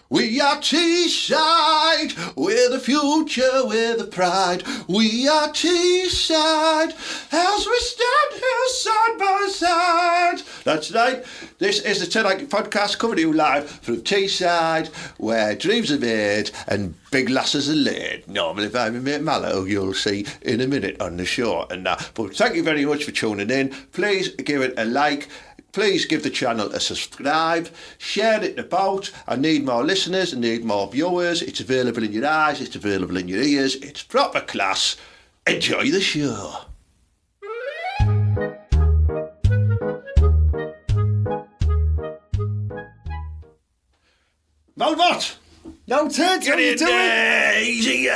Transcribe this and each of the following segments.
We are Teesside, we're the future, we're the pride. We are Teesside, as we stand here side by side. That's right, this is the Ted Hanky Podcast coming to you live from Teesside, where dreams are made and big lasses are laid. Normally by my mate Mallow, who you'll see in a minute on the show and that. But thank you very much for tuning in. Please give it a like. Please give the channel a subscribe, share it about. I need more listeners, I need more viewers. It's available in your eyes, it's available in your ears. It's proper class. Enjoy the show. Well, what? No, Ted, how you doing? Easy,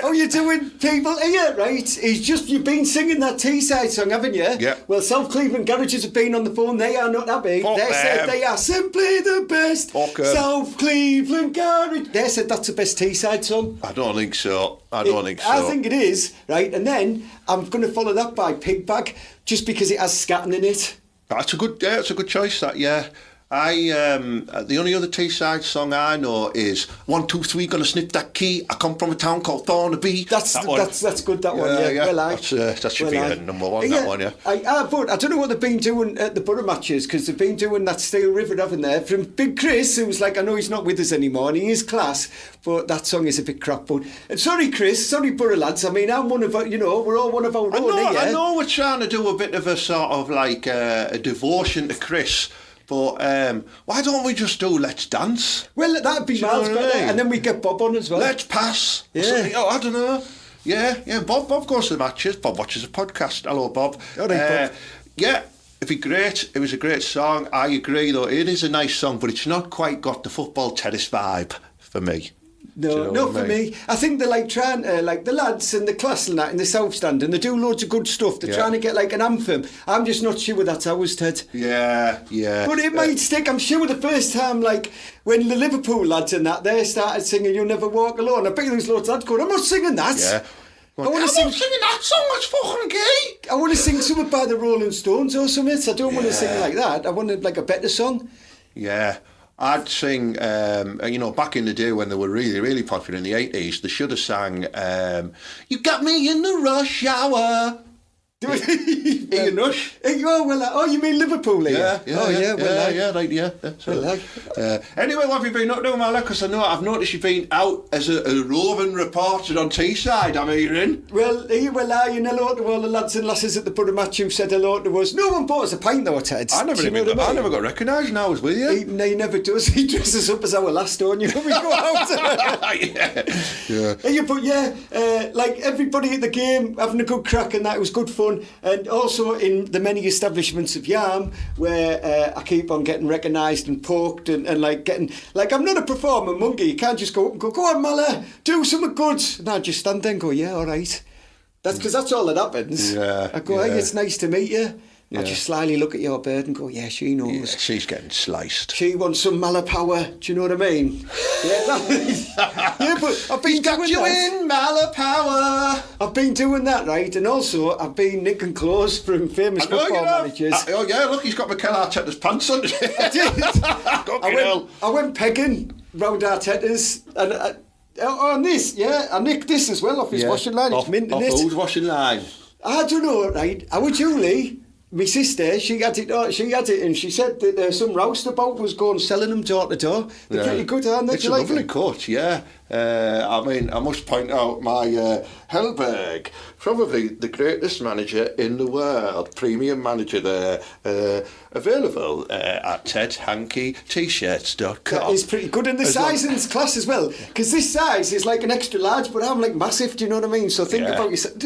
How you doing, people? Here, right? You've been singing that Teesside song, haven't you? Yeah. Well, South Cleveland garages have been on the phone. They are not happy. Fuck They said them. they are simply the best. Fuck 'em. South Cleveland garage. They said that's the best Teesside song. I don't think so. I think so. I think it is, right? And then I'm going to follow that by Pig Bag, just because it has scatting in it. That's a good choice. That, yeah. The only other Teesside song I know is 1, 2, 3, gonna snip that key. I come from a town called Thornaby. That's good. That one, yeah. Well, that should be number one. Yeah, that one, yeah. But I don't know what they've been doing at the Boro matches, because they've been doing that Steel River, haven't they? From Big Chris, who's like, I know he's not with us anymore, and he is class, but that song is a bit crap. But sorry, Chris, sorry, Boro lads. I mean, I'm one of our, we're all one of our own here. I know we're trying to do a bit of a sort of like a devotion to Chris. But why don't we just do Let's Dance? Well, that'd be miles better. And then we get Bob on as well. Let's Pass. Yeah. Oh, I don't know. Yeah. Bob goes to the matches. Bob watches a podcast. Hello, Bob. All right, Bob. Yeah, it'd be great. It was a great song. I agree, though. It is a nice song, but it's not quite got the football terrace vibe for me. No, not for me. I think they're like trying to, like the lads and the class and that in the South Stand, and they do loads of good stuff. They're trying to get like an anthem. I'm just not sure that's ours, Ted. Yeah. But it might stick. I'm sure the first time, like when the Liverpool lads and that, they started singing "You'll Never Walk Alone." I bet there's loads of lads going, "I'm not singing that." Yeah. I'm not singing that song. That's fucking gay. I want to sing something by the Rolling Stones or something. I don't want to sing like that. I want like a better song. Yeah. I'd sing, back in the day when they were really, really popular in the 80s, they should have sang, You Got Me in the Rush Hour. Ian Rush. You mean Liverpool? Yeah. Anyway, what have you been up to, Mala? Because I've noticed you've been out as a roving reporter on Teesside, I'm hearing. Well, hello to all the lads and lasses at the Boro match who said hello to us. No one bought us a pint though, Ted. I never got recognised when I was with you. He never does. He dresses up as our last door and we go out. Like everybody at the game having a good crack and that. It was good fun. And also in the many establishments of Yarm where I keep on getting recognised and poked and like getting, like I'm not a performer monkey. You can't just go up and go on Mala, do something good. And I just stand there and go, yeah, all right. That's because that's all that happens. Yeah, I go, hey, it's nice to meet you. Yeah. I just slyly look at your bird and go, yeah, she knows. Yeah, she's getting sliced. She wants some Mala power. Do you know what I mean? Yeah, but I've been doing you that. In Mala power. I've been doing that, right? And also, I've been nicking clothes from famous football managers. Look, he's got Mikel Arteta's pants on. I did. I went pegging round Arteta's and on this, I nicked this as well off his washing line. It's mint in it. Off whose washing line? I don't know, right? Our Julie, my sister, she had it, and she said that some roustabout was going selling them door to door. They're pretty good, aren't they? It's a lovely cut, yeah. I must point out my Hellberg, probably the greatest manager in the world, premium manager there, available at tedhankyt-shirts.com. That is pretty good, and the sizing's class as well, because this size is like an extra large, but I'm like massive, do you know what I mean? So think about yourself.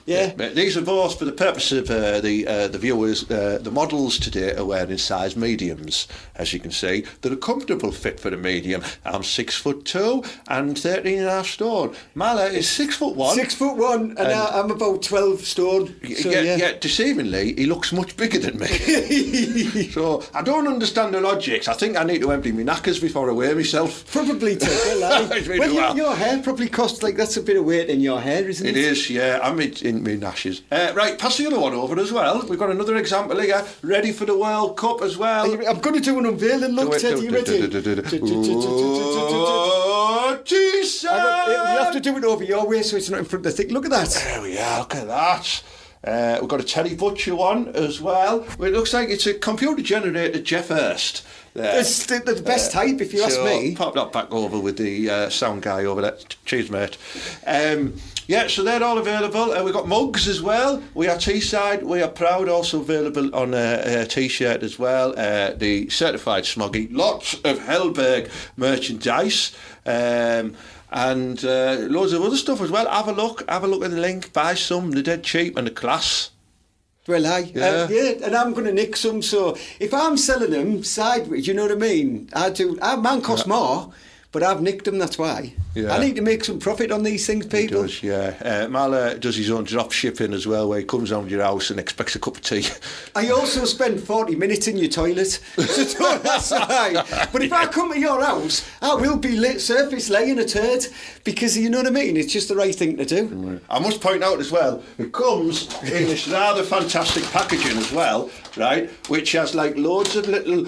Yeah. These are both, for the purpose of the viewers, the models today are wearing size mediums, as you can see. They're a comfortable fit for a medium. I'm 6'2" and 13.5 stone. Mala is 6'1". 6'1", and I'm about 12 stone. So, deceivingly, he looks much bigger than me. So I don't understand the logics. I think I need to empty my knackers before I weigh myself. Probably take a lie. Your hair probably costs, like, that's a bit of weight in your hair, isn't it? It is, yeah. I'm in me nashes. Right, pass the other one over as well. We've got another example here. Ready for the World Cup as well. I'm going to do an unveiling look, Ted. Are you ready? Teesside! You have to do it over your way so it's not in front of the thing. Look at that. There we are, look at that. We've got a Teddy Butcher one as well. It looks like it's a computer-generated Jeff Hurst. It's the best type, if you ask me. Pop that back over with the sound guy over there. Cheers, mate. Yeah, so they're all available. We've got mugs as well. We are Teesside. We are proud. Also available on a T-shirt as well. The certified smoggy. Lots of Hellberg merchandise. And loads of other stuff as well. Have a look at the link. Buy some. They're dead cheap and they're class. Well, and I'm going to nick some. So if I'm selling them sideways, you know what I mean? Mine costs more, but I've nicked them. That's why. Yeah. I need to make some profit on these things, people. He does, yeah. Mal does his own drop shipping as well, where he comes round your house and expects a cup of tea. I also spend 40 minutes in your toilet, so don't ask why. But if I come to your house, I will be surface laying a turd, because you know what I mean? It's just the right thing to do. I must point out as well, it comes in this rather fantastic packaging as well, right? Which has like loads of little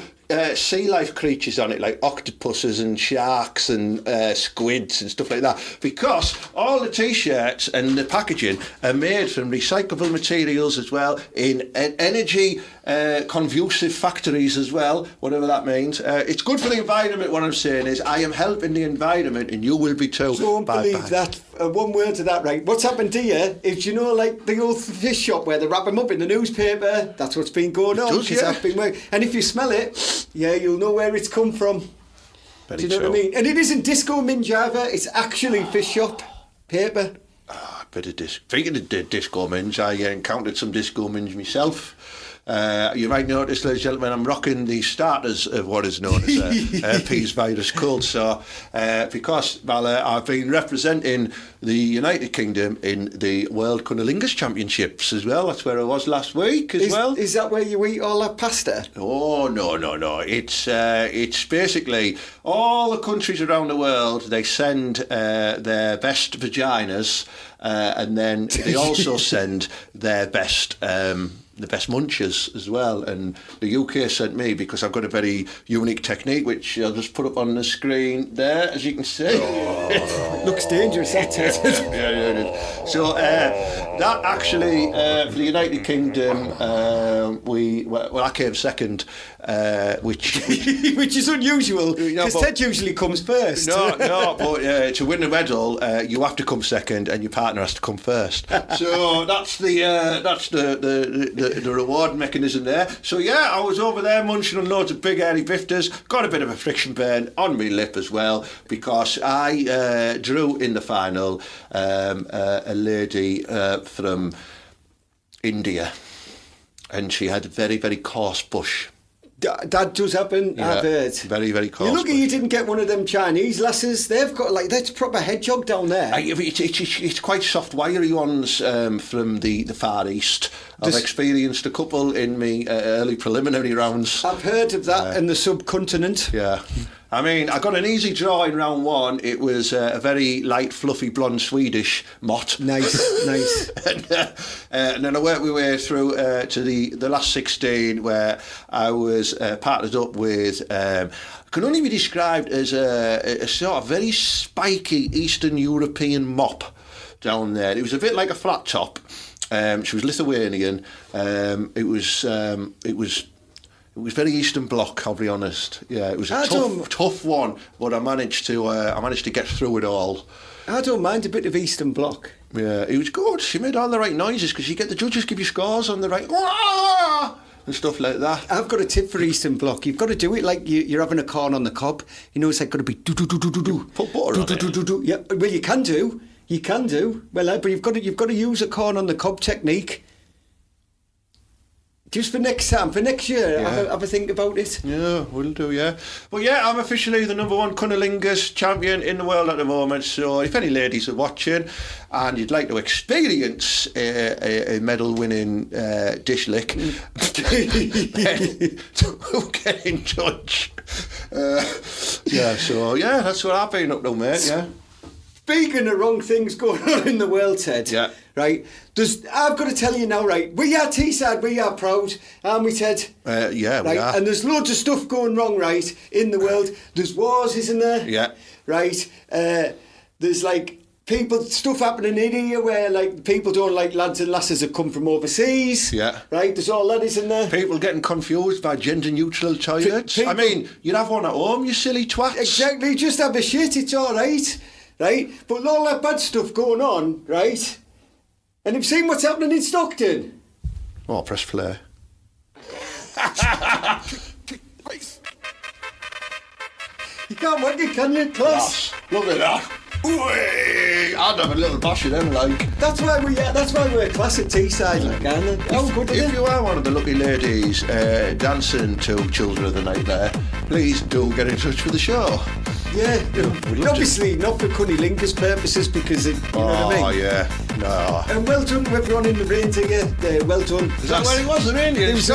sea life creatures on it, like octopuses and sharks and squids and stuff like that, because all the T-shirts and the packaging are made from recyclable materials as well, in energy conducive factories as well, whatever that means. It's good for the environment. What I'm saying is I am helping the environment and you will be too. Don't believe that. One word to that, right? What's happened here is, you know, like the old fish shop where they wrap them up in the newspaper. That's what's been going on. And if you smell it, yeah, you'll know where it's come from. Do you know what I mean? And it isn't disco minge either. It's actually fish shop paper. Speaking of disco minge, I encountered some disco minge myself. You might notice, ladies and gentlemen, I'm rocking the starters of what is known as herpes virus cult. So, because I've been representing the United Kingdom in the World Cunnilingus Championships as well. That's where I was last week as well. Is that where you eat all that pasta? Oh, no. It's basically all the countries around the world, they send their best vaginas, and then they also send their best... the best munchers as well, and the UK sent me because I've got a very unique technique, which I'll just put up on the screen there, as you can see. Looks dangerous, that Ted. Yeah. So that actually for the United Kingdom, I came second, which is unusual, because Ted usually comes first. No, but to win a medal, you have to come second, and your partner has to come first. So that's the reward mechanism there. So yeah, I was over there munching on loads of big hairy bifters, got a bit of a friction burn on my lip as well, because I drew in the final a lady from India, and she had a very, very coarse bush. That does happen, yeah, I've heard. Very, very coarse. You're lucky you didn't get one of them Chinese lasses. They've got, like, that's proper hedgehog down there. It's quite soft, wiry ones from the Far East. I've experienced a couple in my early preliminary rounds. I've heard of that in the subcontinent. Yeah. I mean, I got an easy draw in round one. It was a very light, fluffy, blonde Swedish mott. Nice. And then I worked my way through to the last 16, where I was partnered up with... can only be described as a sort of very spiky Eastern European mop down there. It was a bit like a flat top. She was Lithuanian. It was very Eastern Bloc, I'll be honest. Yeah, it was a tough one, but I managed to get through it all. I don't mind a bit of Eastern Bloc. Yeah, it was good. She made all the right noises, because you get the judges give you scores on the right and stuff like that. I've got a tip for Eastern Bloc. You've got to do it like you're having a corn on the cob. You know, it's like got to be do. Put butter on it. Yeah, well, you can do. Well, but you've got to use a corn on the cob technique. Just for next time, for next year, have a think about it. Yeah, will do, yeah. But yeah, I'm officially the #1 cunnilingus champion in the world at the moment, so if any ladies are watching and you'd like to experience a medal-winning dish lick, then get in touch. That's what I've been up to, mate, yeah. speaking of wrong things going on in the world, Ted. Yeah. Right. I've got to tell you now, right? We are Teesside, we are proud, aren't we, Ted? Yeah, right? we are. And there's loads of stuff going wrong, right, in the world. There's wars, isn't there? Yeah. Right. There's like stuff happening in here where like people don't like lads and lasses that come from overseas. Yeah. Right. There's all that, isn't there? People getting confused by gender-neutral toilets. I mean, you'd have one at home, you silly twats. Exactly. Just have a shit. It's all right. Right. But all that bad stuff going on, right? And you've seen what's happening in Stockton. Oh, press play. You can't work it, can you, class? Look at that. Ooh, I'd have a little bash of them, like. That's why we're class at Teesside, like, aren't they? How good are If they? you are one of the lucky ladies dancing to Children of the Night there, please do get in touch with the show. Yeah, love obviously not for Cunny Linkers purposes because you know what I mean? Oh, yeah. No. And well done to everyone in the reindeer. Well done. Is that where it was, the reindeer? It was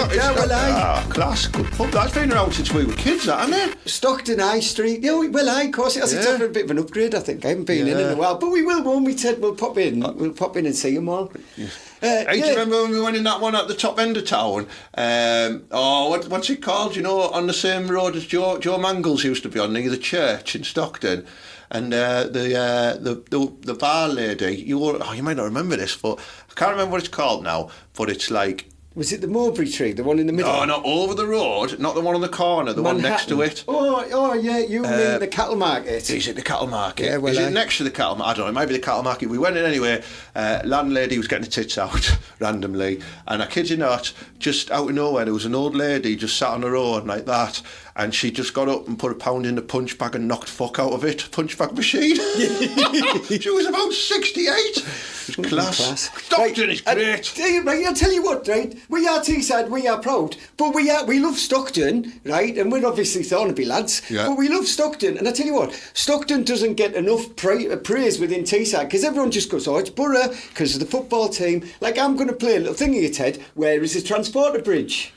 class, good pub. That's been around since we were kids, that, hasn't it? Stockton High Street. Yeah, of course it has. It's had a bit of an upgrade, I think. I haven't been in a while. But we will, won't we, Ted? We'll pop in. We'll pop in and see them all. Yeah. Hey, do you remember when we went in that one at the top end of town? What's it called? You know, on the same road as Joe Mangles used to be on, near the church in Stockton. And the bar lady, you might not remember this, but I can't remember what it's called now, but it's like... Was it the mulberry tree, the one in the middle? No, not over the road, not the one on the corner, the one next to it. Oh yeah, you mean the cattle market? Is it the cattle market? Yeah, well, is it next to the cattle market? I don't know, it might be the cattle market. We went in anyway, landlady was getting her tits out randomly, and I kid you not, just out of nowhere, there was an old lady just sat on her own like that, and she just got up and put a pound in the punch bag and knocked fuck out of it. Punch bag machine. She was about 68. It was class. Stockton is great. Right, I'll tell you what, right? We are Teesside, we are proud, but we love Stockton, right? And we're obviously Thornaby lads, but we love Stockton. And I tell you what, Stockton doesn't get enough praise within Teesside because everyone just goes, oh, it's Boro because of the football team. Like, I'm going to play a little thing here, Ted. Where is the transporter bridge?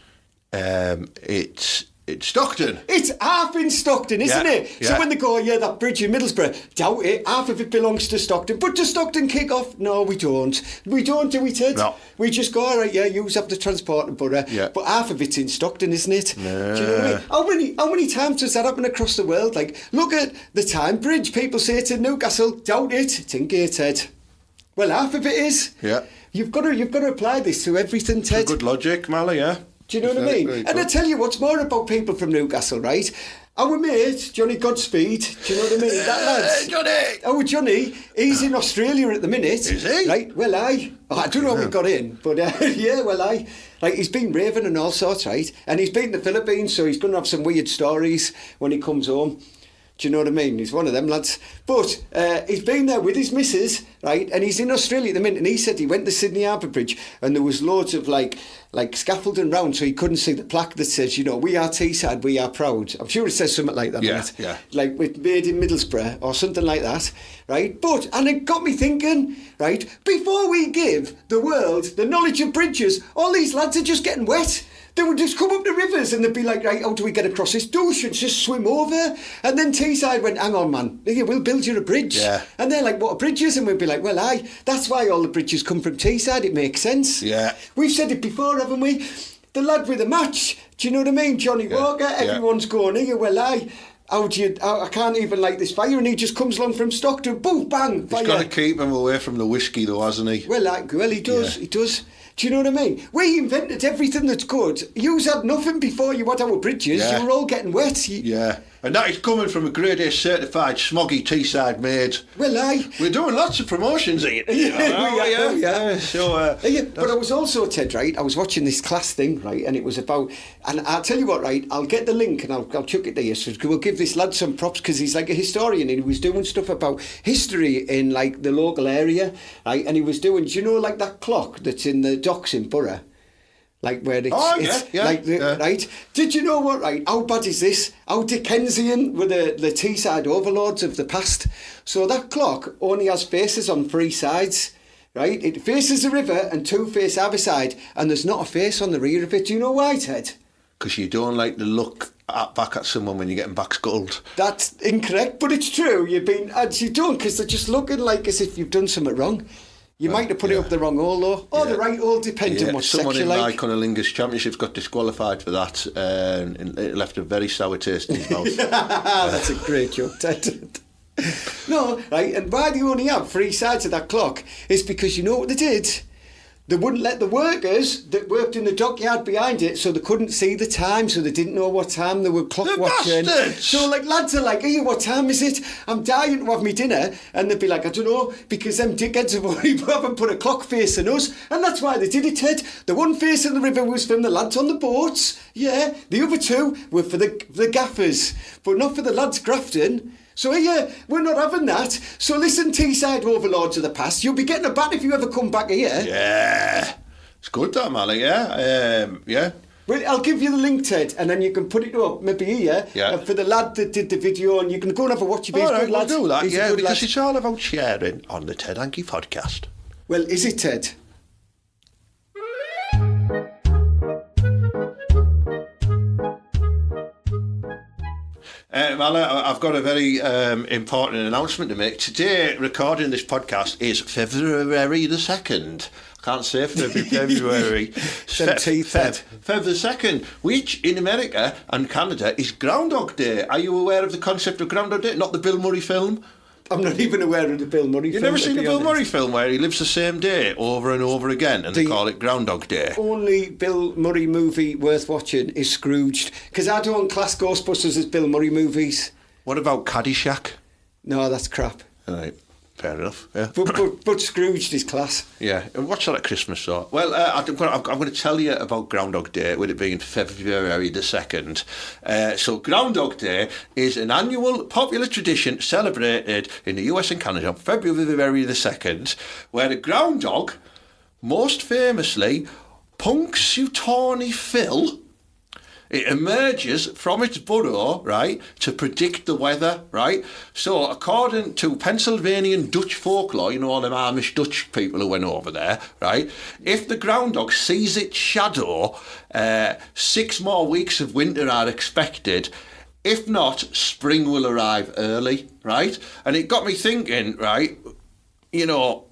It's Stockton. It's half in Stockton, isn't it? Yeah. So when they go, that bridge in Middlesbrough, doubt it, half of it belongs to Stockton. But does Stockton kick off? No, we don't. We don't, do we, Ted? No. We just go, all right, use up the transport Borough. Yeah. But half of it's in Stockton, isn't it? No. Do you know what I mean? How many times does that happen across the world? Like, look at the Tyne Bridge. People say it's in Newcastle. Doubt it. It's in here, Ted. Well, half of it is. Yeah. You've got to apply this to everything, Ted. Good logic, Mally, yeah. Do you know what I mean? And I tell you what's more about people from Newcastle, right? Our mate, Johnny Godspeed, do you know what I mean? That lad. Johnny! Our Johnny, he's in Australia at the minute. Is he? Right, well, I don't know how we got in, but like, he's been raving and all sorts, right? And he's been in the Philippines, so he's going to have some weird stories when he comes home. Do you know what I mean? He's one of them lads. But he's been there with his missus, right? And he's in Australia at the minute. And he said he went to Sydney Harbour Bridge and there was loads of like scaffolding round so he couldn't see the plaque that says, we are Teesside, we are proud. I'm sure it says something like that. Yeah. Like with made in Middlesbrough or something like that, right? And it got me thinking, right? Before we give the world the knowledge of bridges, all these lads are just getting wet. They would just come up the rivers and they'd be like, right, how do we get across this douche and just swim over? And then Teesside went, hang on, man, we'll build you a bridge. Yeah. And they're like, what are bridges? And we'd be like, well, that's why all the bridges come from Teesside. It makes sense. Yeah. We've said it before, haven't we? The lad with the match, do you know what I mean? Johnny Walker, everyone's going, I can't even light this fire, and he just comes along from Stockton, boom, bang, fire. He's got to keep him away from the whiskey, though, hasn't he? Well, he does. Yeah. He does. Do you know what I mean? We invented everything that's good. You had nothing before you had our bridges. Yeah. You were all getting wet. Yeah. And that is coming from a grade A certified smoggy Teesside maid. Well, we're doing lots of promotions here. Yeah. So, but I was also, Ted, right, I was watching this class thing, right, and it was about, and I'll tell you what, right, I'll get the link and I'll chuck it to you, so we'll give this lad some props because he's like a historian and he was doing stuff about history in like the local area, right, and he was doing, do you know, like that clock that's in the docks in Boro? Like where it's right? Did you know what, right? How bad is this? How Dickensian were the Teesside overlords of the past? So that clock only has faces on 3 sides, right? It faces the river and 2 face either side, and there's not a face on the rear of it. Do you know why, Ted? because you don't like to look back at someone when you're getting back sculled. That's incorrect, but it's true. You don't, because they're just looking like as if you've done something wrong. You might have put it up the wrong hole, though. Or the right hole, depending on what someone sex you in my like. Cunnilingus Championships got disqualified for that, and it left a very sour taste in his mouth. That's a great joke, Ted. No, right, and why they only have 3 sides of that clock is because you know what they did? They wouldn't let the workers that worked in the dockyard behind it, so they couldn't see the time, so they didn't know what time they were clock watching. Bastards! So like lads are like, hey, what time is it? I'm dying to have me dinner. And they'd be like, I don't know, because them dickheads have already haven't put a clock facing us. And that's why they did it, Ted. The one facing the river was from the lads on the boats. Yeah, the other 2 were for the gaffers, but not for the lads grafting. So yeah, we're not having that. So listen, Teesside overlords of the past, you'll be getting a bat if you ever come back here. Yeah, it's good that, Mally, yeah. Well, I'll give you the link, Ted, and then you can put it up, maybe here, for the lad that did the video, and you can go and have a watch of his. All right, we'll do that, because lad. it's all about sharing on the Ted Hanky Podcast. Well, is it, Ted? Mala, I've got a very important announcement to make. Today, recording this podcast is February the 2nd. I can't say February. Feb the 2nd, which in America and Canada is Groundhog Day. Are you aware of the concept of Groundhog Day? Not the Bill Murray film? I'm not even aware of the Bill Murray film. You've never seen the Bill Murray film where he lives the same day over and over again and they call it Groundhog Day? Only Bill Murray movie worth watching is Scrooged, because I don't class Ghostbusters as Bill Murray movies. What about Caddyshack? No, that's crap. All right. Fair enough, yeah. But Scrooged is class. Yeah, and what's that at Christmas, so? Well, I'm going to tell you about Groundhog Day, with it being February the 2nd. So Groundhog Day is an annual popular tradition celebrated in the US and Canada on February the 2nd, where a groundhog, most famously, Punxsutawney Phil, it emerges from its burrow, right, to predict the weather, right? So, according to Pennsylvanian Dutch folklore, you know, all them Amish Dutch people who went over there, right? If the groundhog sees its shadow, 6 more weeks of winter are expected. If not, spring will arrive early, right? And it got me thinking, right, you know,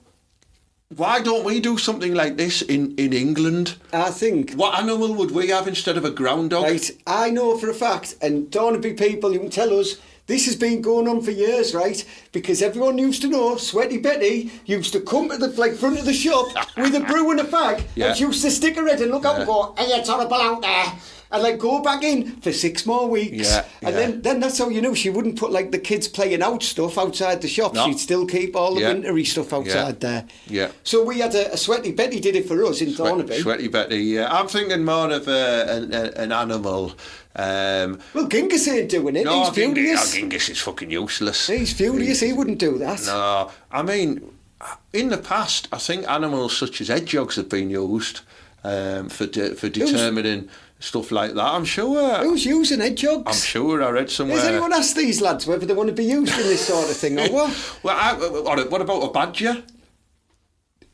why don't we do something like this in England? I think... What animal would we have instead of a groundhog? Right, I know for a fact, and Dornaby people, you can tell us, this has been going on for years, right? Because everyone used to know Sweaty Betty used to come to the front of the shop with a brew and a fag, and she used to stick her head and look out and go, hey, it's horrible out there. And go back in for 6 more weeks. And then that's how you know she wouldn't put the kids playing out stuff outside the shop. No. She'd still keep all the wintery stuff outside there. Yeah. So we had a Sweaty Betty did it for us in Thornaby. Sweaty Betty, yeah. I'm thinking more of an animal. Well, Genghis ain't doing it. No, he's furious. Genghis is fucking useless. He's furious. He wouldn't do that. No, I mean, in the past, I think animals such as hedgehogs have been used for determining stuff like that, I'm sure. Who's using hedgehogs? I'm sure I read somewhere. Has anyone asked these lads whether they want to be used in this sort of thing or what? Well, what about a badger?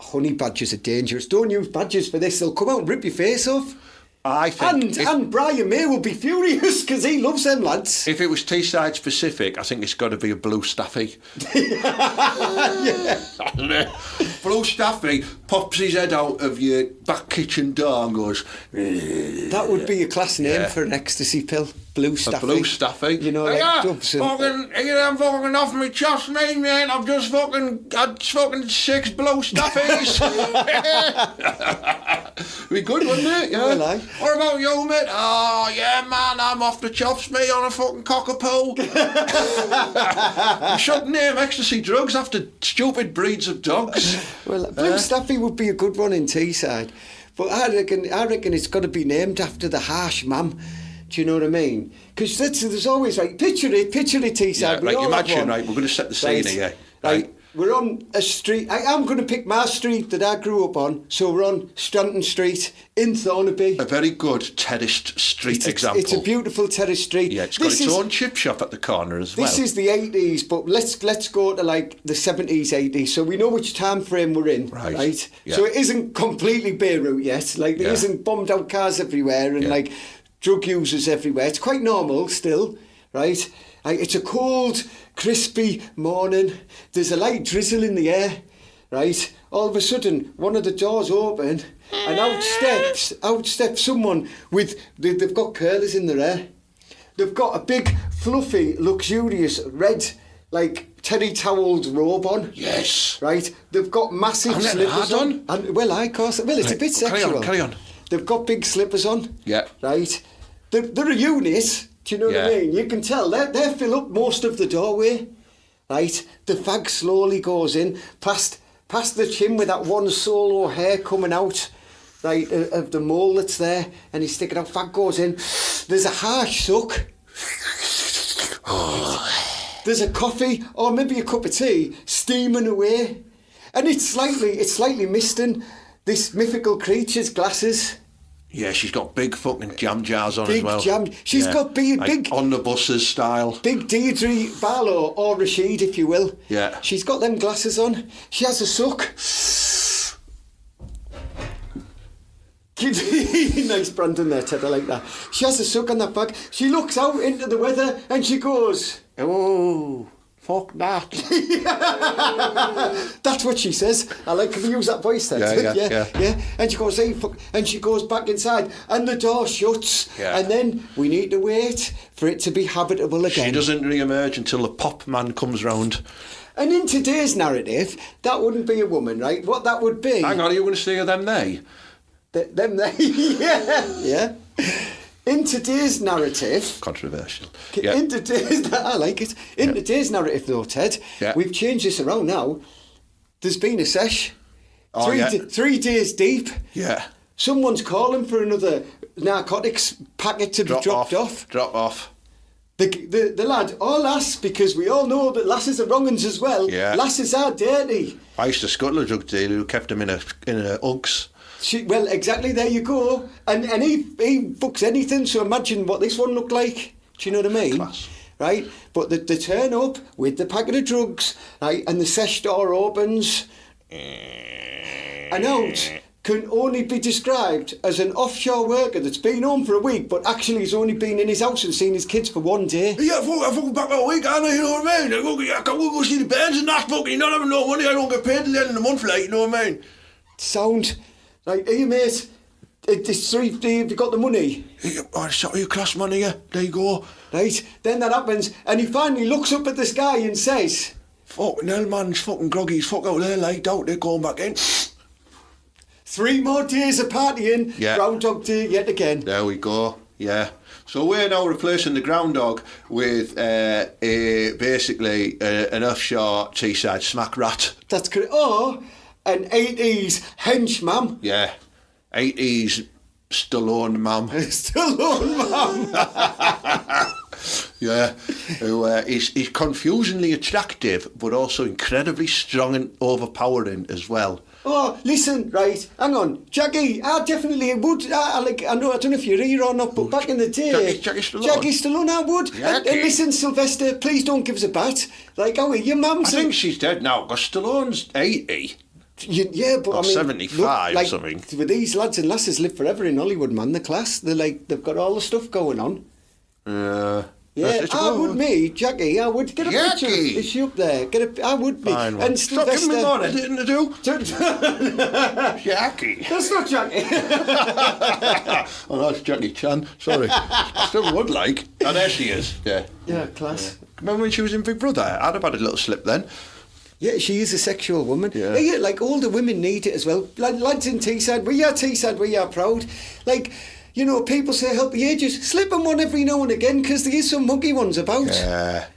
Honey badgers are dangerous. Don't use badgers for this. They'll come out and rip your face off. I think and Brian May will be furious because he loves them lads. If it was Teesside specific, I think it's got to be a blue staffy. Blue staffy pops his head out of your back kitchen door and goes... That would be a class name for an ecstasy pill. Blue staffy. A blue staffy. You know, dubs and... I'm fucking off me chops, mate, man. I've just had 6 blue staffies. Be good, wouldn't it? Yeah. Well, what about you, mate? Oh, yeah, man, I'm off the chops, mate, on a fucking cockapoo. You shouldn't name ecstasy drugs after stupid breeds of dogs. Well, blue staffy would be a good one in Teesside. But I reckon it's got to be named after the harsh mum. Do you know what I mean? Because there's always, picture it, Teesside. Yeah, right, imagine, right, we're going to set the scene here. Right. We're on a street. I'm going to pick my street that I grew up on. So we're on Stockton Street in Thornaby. A very good terraced street example. It's a beautiful terraced street. Yeah, it's got its own chip shop at the corner as well. This is the 80s, but let's go to the 70s, 80s. So we know which time frame we're in, right? Yeah. So it isn't completely Beirut yet. There isn't bombed out cars everywhere and drug users everywhere. It's quite normal still, right? It's a cold, crispy morning. There's a light drizzle in the air, right? All of a sudden, one of the doors open, and out steps someone with, they've got curlers in their hair. They've got a big, fluffy, luxurious red, like terry towelled robe on. Yes. Right? They've got massive slippers on. And, well, it's a bit sexual. Carry on. They've got big slippers on. Yeah. Right? They're a unit. Do you know what I mean? You can tell they fill up most of the doorway. Right? The fag slowly goes in, past the chin with that one solo hair coming out, right, of the mole that's there, and he's sticking out. Fag goes in. There's a harsh suck. There's a coffee or maybe a cup of tea steaming away, and it's slightly misting this mythical creature's glasses. Yeah, she's got big fucking jam jars on big as well. She's got big on the buses style. Big Deirdre Barlow or Rashid, if you will. Yeah. She's got them glasses on. She has a suck. Nice Brandon there, Ted. I like that. She has a suck on that bag. She looks out into the weather and she goes, "Oh, fuck that." That's what she says. I like, can we use that voice then? Yeah. And she goes, "Hey, fuck," and she goes back inside and the door shuts. Yeah. And then we need to wait for it to be habitable again. She doesn't re-emerge until the pop man comes round. And in today's narrative, that wouldn't be a woman, right? What that would be... Hang on, are you going to say them they? Them they, yeah. In today's narrative... Controversial. In today's... I like it. In today's narrative, though, Ted, we've changed this around now. There's been a sesh. 3 days deep. Yeah. Someone's calling for another narcotics packet to be dropped off. Drop off. The lad, or lass, because we all know that lasses are wrong-uns as well. Yeah. Lasses are dirty. I used to scuttle a drug dealer who kept him in a Uggs. Well, exactly, there you go. And he books anything, so imagine what this one looked like. Do you know what I mean? Class. Right? But they turn up with the packet of drugs, right, and the sesh door opens. And out can only be described as an offshore worker that's been home for a week, but actually he's only been in his house and seen his kids for 1 day. Yeah, I fucking back a week, Anna, you know what I mean? I can't go see the bairns and that, fucking not having no money, I don't get paid till the end of the month, like, you know what I mean? Sound. Like, hey mate, it's 3 days, have you got the money? Oh, sorry, you class money, yeah, there you go. Right, then that happens, and he finally looks up at the sky and says... Fucking hell, man's fucking groggy as fuck out there, like, out there going back in. 3 more days of partying, Groundhog Day yet again. There we go, yeah. So we're now replacing the Groundhog with basically an offshore Teesside smack rat. That's correct. Or an 80s henchman. Yeah, 80s Stallone mum. Stallone mum. Yeah, who is confusingly attractive, but also incredibly strong and overpowering as well. Oh, listen, right, hang on, Jackie, I definitely would, I don't know if you're here or not, but back in the day... Jackie Stallone, I would. And listen, Sylvester, please don't give us a bat. Like, oh, your mum's... I think she's dead now, because Stallone's 80. Yeah, but or 75 look, something. With these lads and lasses live forever in Hollywood, man, the class, they've got all the stuff going on. Yeah, I would me, Jackie, I would get a picture. Is she up there? I would be. Fine, and stop giving me more editing to do. Jackie. That's not Jackie. Oh, that's Jackie Chan. Sorry. I still would like. Oh, there she is. Yeah. Yeah, class. Yeah. Remember when she was in Big Brother? I'd have had a little slip then. Yeah, she is a sexual woman. Yeah. Yeah, like older women need it as well. Like lads in Teesside, we are proud. Like, you know, people say help the ages. Slip them one every now and again, because there is some muggy ones about. Yeah.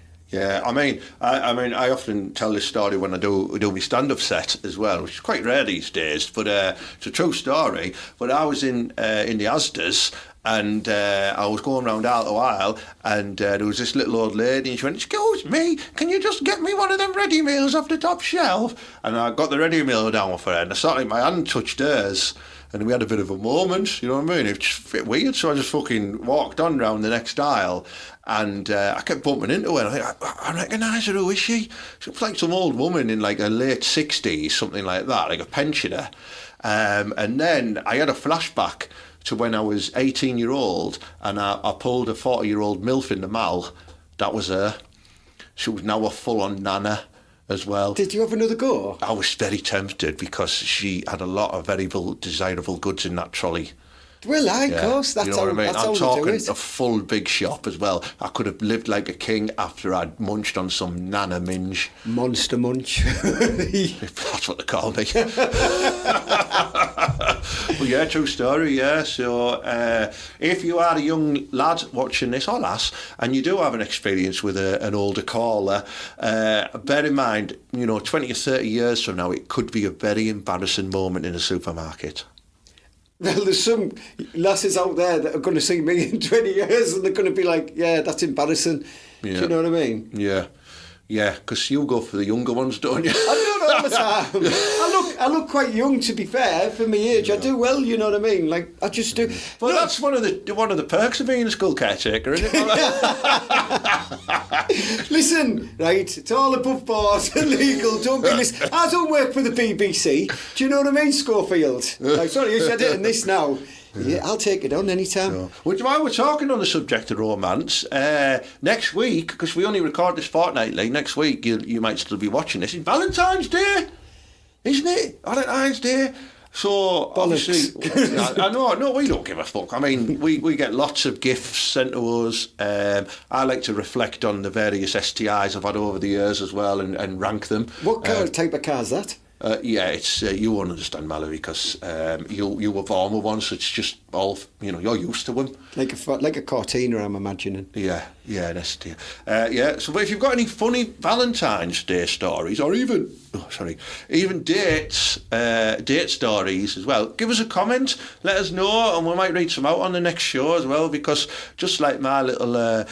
I mean, I often tell this story when I do my stand-up set as well, which is quite rare these days. But it's a true story. But I was in the Asda's, and I was going around out a while, and there was this little old lady, and she went, "Excuse me, can you just get me one of them ready meals off the top shelf?" And I got the ready meal down for her, and I started, my hand touched hers. And we had a bit of a moment, you know what I mean? It just a bit weird, so I just fucking walked on round the next aisle, and I kept bumping into her. And I recognise her, who is she? She looks like some old woman in like her late 60s, something like that, like a pensioner. And then I had a flashback to when I was 18-year-old and I pulled a 40-year-old MILF in the mal. That was her. She was now a full-on nana as well. Did you have another go? I was very tempted because she had a lot of very desirable goods in that trolley. Well, of course, that's you know how, what I mean? that's I'm how we do talking it. a full big shop as well. I could have lived like a king after I'd munched on some nana minge. Monster munch. That's what they call me. Well, yeah, true story, yeah. So if you are a young lad watching this, or lass, and you do have an experience with an older caller, bear in mind, 20 or 30 years from now, it could be a very embarrassing moment in a supermarket. Well, there's some lasses out there that are going to see me in 20 years and they're going to be like, yeah, that's embarrassing. Yeah. Do you know what I mean? Yeah. Yeah, because you go for the younger ones, don't you? I do it all the time. I look quite young, to be fair, for my age. I do well, you know what I mean? Like, I just do. Well, that's one of the perks of being a school caretaker, isn't it? Listen, right, it's all above board and legal. Don't be listening. I don't work for the BBC. Do you know what I mean, Schofield? Like, sorry, you said it in this now. Yeah, I'll take it on anytime. So, while we're talking on the subject of romance, next week, because we only record this fortnightly, next week you might still be watching this. It's Valentine's Day, isn't it? Valentine's Day. So, bollocks. Obviously, I know, no, we don't give a fuck. I mean, we get lots of gifts sent to us. I like to reflect on the various STIs I've had over the years as well and rank them. What type of car is that? Yeah, it's you won't understand, Mallory, because you were born with one, so it's just all you're used to them. Like a Cortina, I'm imagining. Yeah, an ST. Yeah. So, but if you've got any funny Valentine's Day stories, or even date stories as well, give us a comment. Let us know, and we might read some out on the next show as well. Because just like my little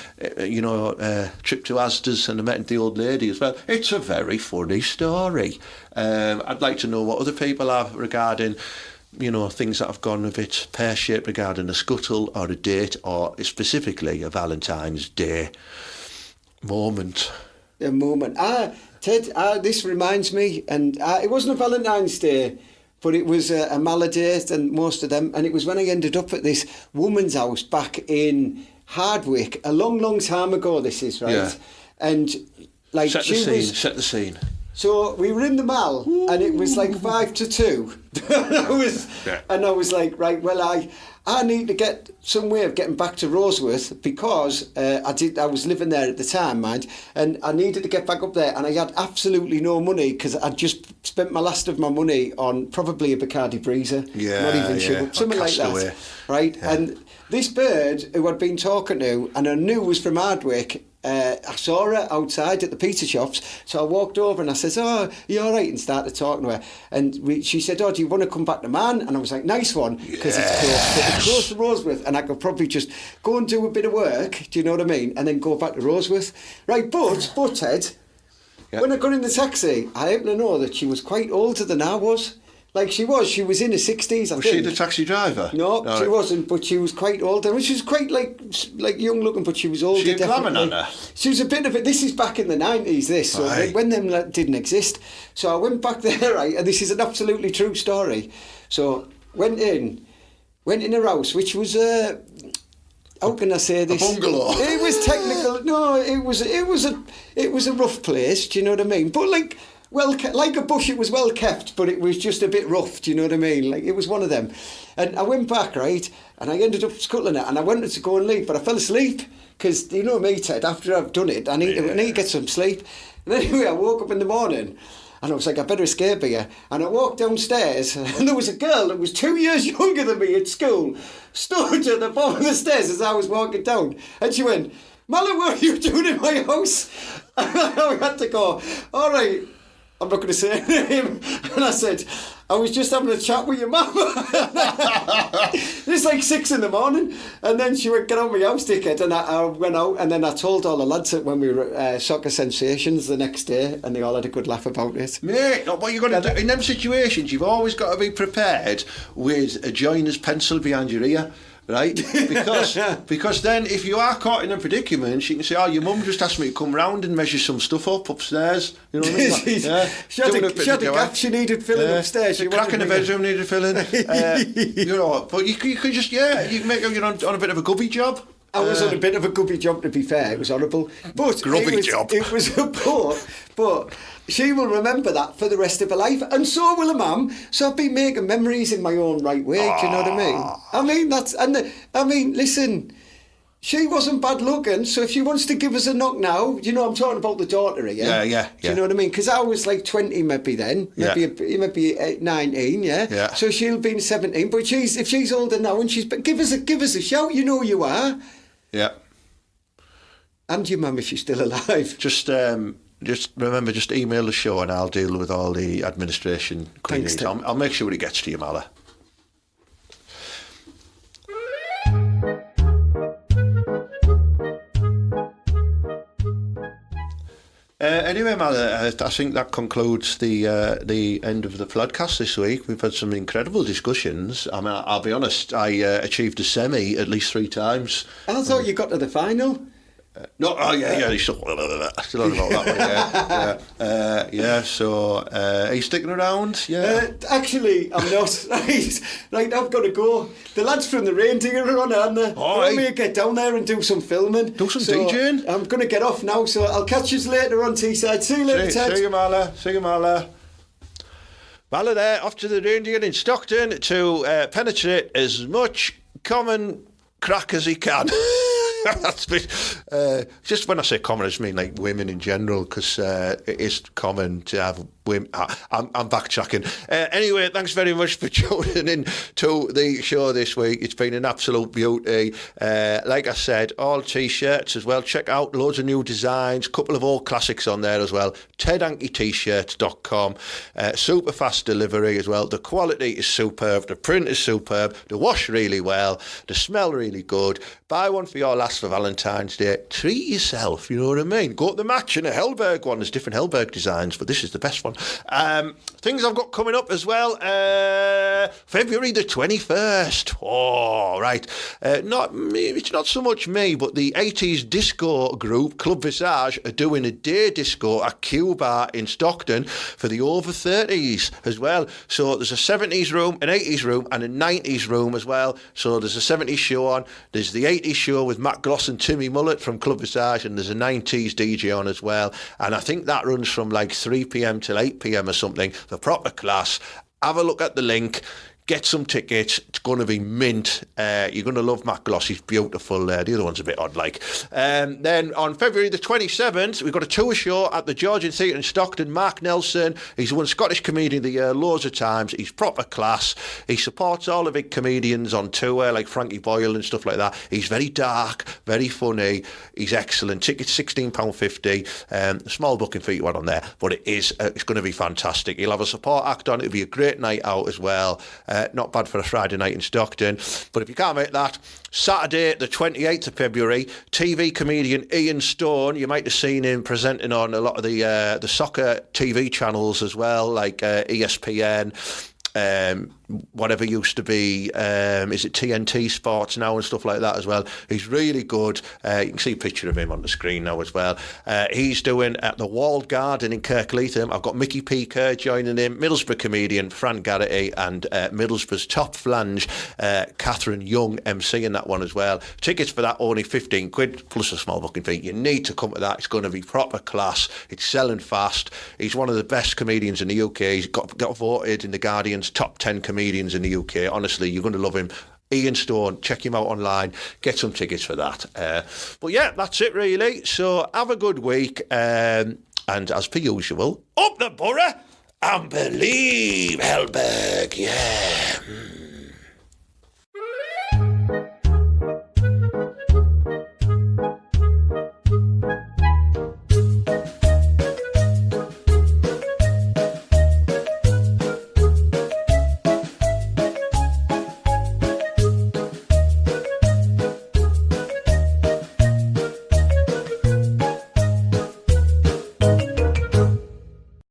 trip to Asda's and I met the old lady as well, it's a very funny story. I'd like to know what other people have regarding, things that have gone a bit pear-shaped regarding a scuttle or a date or specifically a Valentine's Day moment. A moment. Ted, this reminds me, and it wasn't a Valentine's Day, but it was a malady and most of them, and it was when I ended up at this woman's house back in Hardwick, a long, long time ago, this is, right? Yeah. And like set the scene. So we were in the mall, and it was like 5 to 2. And I was like, right, well, I need to get some way of getting back to Roseworth because I was living there at the time, mind, and I needed to get back up there, and I had absolutely no money because I'd just spent my last of my money on probably a Bacardi Breezer, not even sugar, something like that, right? Yeah. And this bird who I'd been talking to, and I knew was from Hardwick. I saw her outside at the pizza shops, so I walked over and I said, "Oh, you all right?" and started talking to her. And she said, "Oh, do you want to come back to Man?" And I was like, "Nice one," because it's close to Roseworth, and I could probably just go and do a bit of work. Do you know what I mean? And then go back to Roseworth, right? But Ted, when I got in the taxi, I happen to know that she was quite older than I was. Like she was in her 60s, I think. Was she the taxi driver? No, she wasn't, but she was quite older. I mean, she was quite like young looking, but she was older. She a glamour nana? She was a bit of it. This is back in the 90s, this, so when them didn't exist. So I went back there, right, and this is an absolutely true story. So went in her house, which was how can I say this? A bungalow. It was technical. No, it was a rough place. Do you know what I mean? But like a bush, it was well kept, but it was just a bit rough. Do you know what I mean? Like it was one of them. And I went back, right, and I ended up scuttling it, and I wanted to go and leave, but I fell asleep because you know me, Ted. After I've done it, I need to get some sleep. And anyway, I woke up in the morning. And I was like, I better escape here. And I walked downstairs, and there was a girl that was 2 years younger than me at school, stood at the bottom of the stairs as I was walking down. And she went, "Mallory, what are you doing in my house?" And I had to go, "All right, I'm not going to say her name." And I said, "I was just having a chat with your mum." It's like 6 a.m. And then she went, "Get out of my house, dickhead." And I went out, and then I told all the lads that when we were Soccer Sensations the next day, and they all had a good laugh about it. Mate, what you're going to do in them situations, you've always got to be prepared with a joiner's pencil behind your ear. right? Because then if you are caught in a predicament, she can say, "Oh, your mum just asked me to come round and measure some stuff up upstairs." You know what I mean? Like, yeah. She had a gap she needed filling upstairs. The crack in the bedroom needed filling. You know, but you could just you can make you're on a bit of a gubby job. I was on a bit of a gubby job, to be fair. It was horrible. But it was a but she will remember that for the rest of her life, and so will her mum. So I've been making memories in my own right way. Do you know what I mean? Listen, she wasn't bad looking, so if she wants to give us a knock now, you know, I'm talking about the daughter here. Yeah. Do you know what I mean? Because I was like 20 maybe then, maybe 19, yeah. So she'll be 17, but if she's older now, and give us a shout. You know you are. Yeah. And your mum if she's still alive. Just remember, just email the show and I'll deal with all the administration queries. I'll make sure it gets to you, Mala. Anyway, Mala, I think that concludes the end of the podcast this week. We've had some incredible discussions. I mean, I'll be honest, I achieved a semi at least 3 times. I thought you got to the final. He's still on about that one, so are you sticking around? Yeah. Actually, I'm not. Right, I've got to go. The lads from the Reindeer are on, aren't they? Want me to get down there and do some filming. Do some DJing. I'm going to get off now, so I'll catch you later on Teesside. See you later, Ted. See you, Marla. Marla there, off to the Reindeer in Stockton to penetrate as much common crack as he can. That's just when I say common, I just mean like women in general, because it is common to have women. I'm backtracking. Anyway, thanks very much for tuning in to the show this week. It's been an absolute beauty. Like I said, all T-shirts as well. Check out loads of new designs, couple of old classics on there as well. tedhankycomedy.com. Super fast delivery as well. The quality is superb. The print is superb. They wash really well. They smell really good. Buy one for your last for Valentine's Day. Treat yourself, you know what I mean? Go to the match in a Hellberg one. There's different Hellberg designs, but this is the best one. Things I've got coming up as well. February the 21st. Oh, right. It's not so much me, but the 80s disco group, Club Visage, are doing a day disco at Q Bar in Stockton for the over 30s as well. So there's a 70s room, an 80s room, and a 90s room as well. So there's a 70s show on. There's the 80s show with Matt Gloss and Timmy Mullet from Club Visage, and there's a 90s DJ on as well. And I think that runs from like 3 p.m. till 8 p.m. or something. The proper class. Have a look at the link. Get some tickets. It's going to be mint. You're going to love Matt Gloss. He's beautiful. The other one's a bit odd, like. Then on February the 27th, we've got a tour show at the Georgian Theatre in Stockton. Mark Nelson, he's won Scottish Comedian of the Year loads of times. He's proper class. He supports all the big comedians on tour, like Frankie Boyle and stuff like that. He's very dark, very funny. He's excellent. Tickets £16.50. Small booking fee one on there, but it's going to be fantastic. He'll have a support act on. It'll be a great night out as well. Not bad for a Friday night in Stockton. But if you can't make that, Saturday the 28th of February, TV comedian Ian Stone, you might have seen him presenting on a lot of the soccer TV channels as well, like ESPN, whatever used to be, is it TNT Sports now and stuff like that as well. He's really good. You can see a picture of him on the screen now as well. He's doing at the Walled Garden in Kirkleatham. I've got Mickey P. Kerr joining him, Middlesbrough comedian Fran Garrity, and Middlesbrough's top flange, Catherine Young, emceeing that one as well. Tickets for that only £15 plus a small booking fee. You need to come to that. It's going to be proper class. It's selling fast. He's one of the best comedians in the UK. He's got voted in the Guardian's top 10 comedians in the UK. Honestly, you're going to love him. Ian Stone, check him out online, get some tickets for that. But yeah, that's it really. So have a good week, and as per usual, up the Boro and believe Hellberg, yeah.